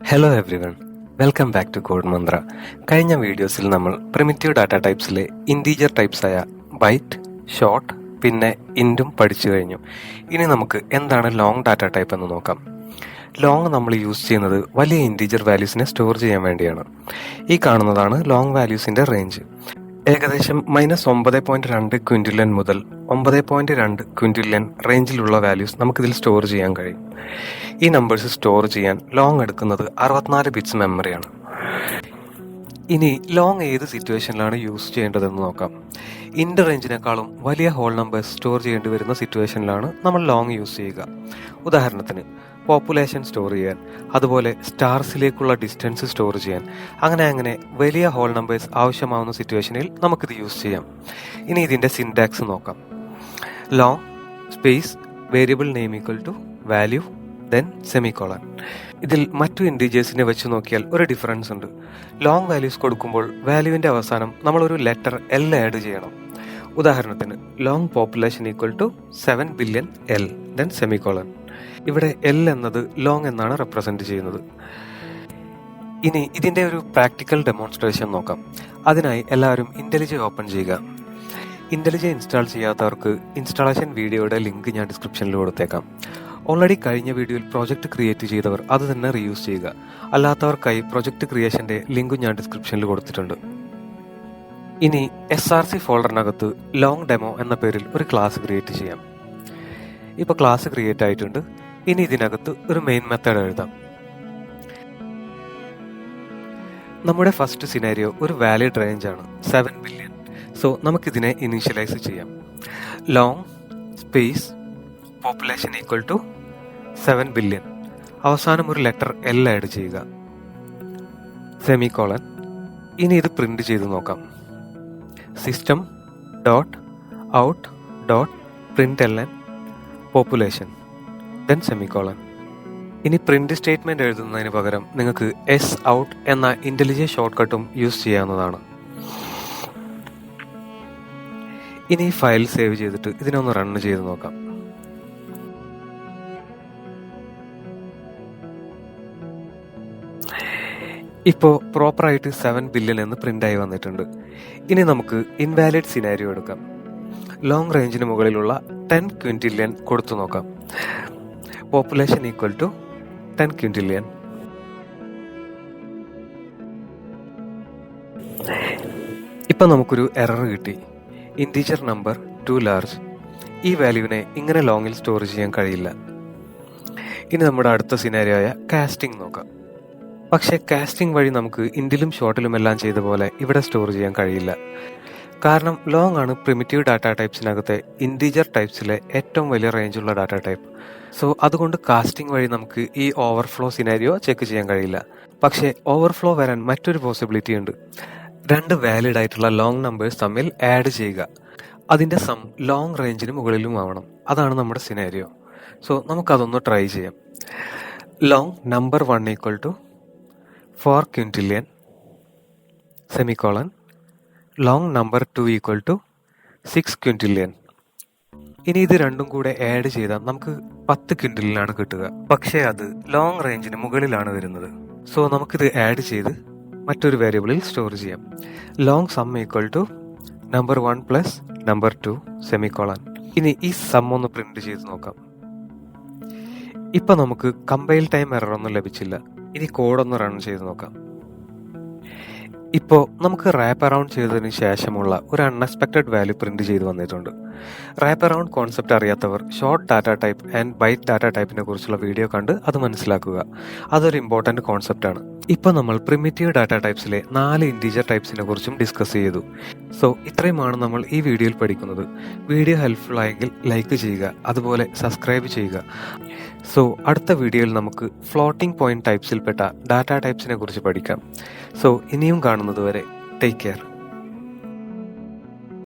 Hello everyone, welcome back to Code Mantra. കഴിഞ്ഞ വീഡിയോസിൽ നമ്മൾ പ്രിമിറ്റീവ് ഡാറ്റ ടൈപ്സിലെ ഇൻറ്റീജർ ടൈപ്സായ ബൈറ്റ്, ഷോർട്ട്, പിന്നെ ഇൻറ്റും പഠിച്ചു കഴിഞ്ഞു. ഇനി നമുക്ക് എന്താണ് ലോങ് ഡാറ്റ ടൈപ്പ് എന്ന് നോക്കാം. ലോങ് നമ്മൾ യൂസ് ചെയ്യുന്നത് വലിയ ഇൻറ്റീജർ വാല്യൂസിനെ സ്റ്റോർ ചെയ്യാൻ വേണ്ടിയാണ്. ഈ കാണുന്നതാണ് ലോങ് വാല്യൂസിൻ്റെ റേഞ്ച്. ഏകദേശം -9.2 ക്വിൻറ്റില്യൺ മുതൽ 9.2 ക്വിൻറ്റില്യൺ റേഞ്ചിലുള്ള വാല്യൂസ് നമുക്കിതിൽ സ്റ്റോർ ചെയ്യാൻ കഴിയും. ഈ നമ്പേഴ്സ് സ്റ്റോർ ചെയ്യാൻ ലോങ് എടുക്കുന്നത് 64 ബിറ്റ്സ് മെമ്മറിയാണ്. ഇനി ലോങ് ഏത് സിറ്റുവേഷനിലാണ് യൂസ് ചെയ്യേണ്ടതെന്ന് നോക്കാം. ഇൻഡ് റേഞ്ചിനേക്കാളും വലിയ ഹോൾ നമ്പേഴ്സ് സ്റ്റോർ ചെയ്യേണ്ടി വരുന്ന സിറ്റുവേഷനിലാണ് നമ്മൾ ലോങ് യൂസ് ചെയ്യുക. ഉദാഹരണത്തിന് പോപ്പുലേഷൻ സ്റ്റോർ ചെയ്യാൻ, അതുപോലെ സ്റ്റാർസിലേക്കുള്ള ഡിസ്റ്റൻസ് സ്റ്റോർ ചെയ്യാൻ, അങ്ങനെ വലിയ ഹോൾ നമ്പേഴ്സ് ആവശ്യമാവുന്ന സിറ്റുവേഷനിൽ നമുക്കിത് യൂസ് ചെയ്യാം. ഇനി ഇതിൻ്റെ സിൻടാക്സ് നോക്കാം. Long space variable name equal to value then semicolon. ഇതിൽ മറ്റു ഇൻറ്റീജേഴ്സിനെ വെച്ച് നോക്കിയാൽ ഒരു ഡിഫറൻസ് ഉണ്ട്. ലോങ് വാല്യൂസ് കൊടുക്കുമ്പോൾ വാല്യൂവിൻ്റെ അവസാനം നമ്മളൊരു ലെറ്റർ എൽ ആഡ് ചെയ്യണം. ഉദാഹരണത്തിന് long population equal to 7 billion L then semicolon. ഇവിടെ എൽ എന്നത് ലോങ് എന്നാണ് റെപ്രസെന്റ് ചെയ്യുന്നത്. ഇനി ഇതിന്റെ ഒരു പ്രാക്ടിക്കൽ ഡെമോൺസ്ട്രേഷൻ നോക്കാം. അതിനായി എല്ലാവരും ഇന്റലിജെ ഓപ്പൺ ചെയ്യുക. ഇന്റലിജെ ഇൻസ്റ്റാൾ ചെയ്യാത്തവർക്ക് ഇൻസ്റ്റാളേഷൻ വീഡിയോയുടെ ലിങ്ക് ഞാൻ ഡിസ്ക്രിപ്ഷനിൽ കൊടുത്തേക്കാം. ഓൾറെഡി കഴിഞ്ഞ വീഡിയോയിൽ പ്രോജക്റ്റ് ക്രിയേറ്റ് ചെയ്തവർ അത് തന്നെ റീയൂസ് ചെയ്യുക. അല്ലാത്തവർക്കായി പ്രൊജക്ട് ക്രിയേഷന്റെ ലിങ്കും ഞാൻ ഡിസ്ക്രിപ്ഷനിൽ കൊടുത്തിട്ടുണ്ട്. ഇനി SRC ഫോൾഡറിനകത്ത് ലോങ് ഡെമോ എന്ന പേരിൽ ഒരു ക്ലാസ് ക്രിയേറ്റ് ചെയ്യാം. ഇപ്പോൾ ക്ലാസ് ക്രിയേറ്റ് ആയിട്ടുണ്ട്. ഇനി ഇതിനകത്ത് ഒരു മെയിൻ മെത്തേഡ് എഴുതാം. നമ്മുടെ ഫസ്റ്റ് സിനാരിയോ ഒരു വാലിഡ് റേഞ്ച് ആണ്, 7 ബില്യൺ. സോ നമുക്കിതിനെ ഇനീഷ്യലൈസ് ചെയ്യാം. Long space population equal to 7 billion. അവസാനം ഒരു ലെറ്റർ എൽ ആഡ് ചെയ്യുക, സെമിക്കോളൻ. ഇനി ഇത് പ്രിന്റ് ചെയ്ത് നോക്കാം. System dot out dot println population then semicolon. ഇനി പ്രിന്റ് സ്റ്റേറ്റ്മെന്റ് എഴുതുന്നതിന് പകരം നിങ്ങൾക്ക് എസ് ഔട്ട് എന്ന ഇന്റലിജെ ഷോർട്ട് കട്ടും യൂസ് ചെയ്യാവുന്നതാണ്. ഇനി ഫയൽ സേവ് ചെയ്തിട്ട് ഇതിനൊന്ന് റൺ ചെയ്ത് നോക്കാം. ഇപ്പോൾ പ്രോപ്പറായിട്ട് 7 ബില്യൺ എന്ന് പ്രിന്റ് ആയി വന്നിട്ടുണ്ട്. ഇനി നമുക്ക് ഇൻവാലിഡ് സിനാരിയോ എടുക്കാം. ലോങ് റേഞ്ചിന് മുകളിലുള്ള 10 ക്വിൻറ്റില്യൺ കൊടുത്തു നോക്കാം. Population equal to 10 quintillion. ഇപ്പം നമുക്കൊരു എറർ കിട്ടി. Integer number too large. ഈ വാല്യൂവിനെ ഇങ്ങനെ ലോങ്ങിൽ സ്റ്റോർ ചെയ്യാൻ കഴിയില്ല. ഇനി നമ്മുടെ അടുത്ത സിനാരിയോ ആയ കാസ്റ്റിംഗ് നോക്കാം. പക്ഷേ കാസ്റ്റിംഗ് വഴി നമുക്ക് ഇൻഡിലും ഷോർട്ടിലും എല്ലാം ചെയ്ത പോലെ ഇവിടെ സ്റ്റോർ ചെയ്യാൻ കഴിയില്ല. കാരണം ലോങ് ആണ് പ്രിമിറ്റീവ് ഡാറ്റ ടൈപ്സിനകത്തെ ഇൻറ്റീജർ ടൈപ്സിലെ ഏറ്റവും വലിയ റേഞ്ചുള്ള ഡാറ്റ ടൈപ്പ്. സോ അതുകൊണ്ട് കാസ്റ്റിംഗ് വഴി നമുക്ക് ഈ ഓവർഫ്ലോ സിനാരിയോ ചെക്ക് ചെയ്യാൻ കഴിയില്ല. പക്ഷേ ഓവർഫ്ലോ വരാൻ മറ്റൊരു പോസിബിലിറ്റി ഉണ്ട്. 2 വാലിഡ് ആയിട്ടുള്ള ലോങ് നമ്പേഴ്സ് തമ്മിൽ ആഡ് ചെയ്യുക. അതിൻ്റെ സം ലോങ് റേഞ്ചിന് മുകളിലും ആവണം. അതാണ് നമ്മുടെ സിനാരിയോ. സോ നമുക്കതൊന്ന് ട്രൈ ചെയ്യാം. Long number 1 equal to 4 quintillion semicolon. Long number 2 equal to 6 quintillion. ഇനി ഇത് രണ്ടും കൂടെ ആഡ് ചെയ്താൽ നമുക്ക് 10 ക്വിൻറ്റില്യനാണ് കിട്ടുക. പക്ഷേ അത് ലോങ് റേഞ്ചിന് മുകളിലാണ് വരുന്നത്. സോ നമുക്കിത് ആഡ് ചെയ്ത് മറ്റൊരു വേരിയബിളിൽ സ്റ്റോർ ചെയ്യാം. Long sum equal to number 1 plus number 2 semicolon. ഇനി ഈ സം ഒന്ന് പ്രിന്റ് ചെയ്ത് നോക്കാം. ഇപ്പൊ നമുക്ക് കമ്പൈൽ ടൈം എറർ ഒന്നും ലഭിച്ചില്ല. ഇനി കോഡൊന്ന് റൺ ചെയ്ത് നോക്കാം. ഇപ്പോൾ നമുക്ക് റാപ്പ് അറൗണ്ട് ചെയ്തതിന് ശേഷമുള്ള ഒരു അൺഎക്സ്പെക്റ്റഡ് വാല്യൂ പ്രിന്റ് ചെയ്ത് വന്നിട്ടുണ്ട്. റാപ്പ് അറൗണ്ട് കോൺസെപ്റ്റ് അറിയാത്തവർ short data type and byte data ടൈപ്പിനെ കുറിച്ചുള്ള വീഡിയോ കണ്ട് അത് മനസ്സിലാക്കുക. അതൊരു ഇമ്പോർട്ടൻറ്റ് കോൺസെപ്റ്റാണ്. ഇപ്പോൾ നമ്മൾ പ്രിമിറ്റീവ് ഡാറ്റ ടൈപ്സിലെ 4 ഇൻറ്റീജർ ടൈപ്സിനെ കുറിച്ചും ഡിസ്കസ് ചെയ്തു. സോ ഇത്രയുമാണ് നമ്മൾ ഈ വീഡിയോയിൽ പഠിക്കുന്നത്. വീഡിയോ ഹെൽപ്ഫുൾ ആയെങ്കിൽ ലൈക്ക് ചെയ്യുക, അതുപോലെ സബ്സ്ക്രൈബ് ചെയ്യുക. സോ അടുത്ത വീഡിയോയിൽ നമുക്ക് ഫ്ലോട്ടിംഗ് പോയിന്റ് ടൈപ്സിൽപ്പെട്ട ഡാറ്റ ടൈപ്സിനെ കുറിച്ച് പഠിക്കാം. സോ ഇനിയും കാണുന്നത് വരെ ടേക്ക് കെയർ.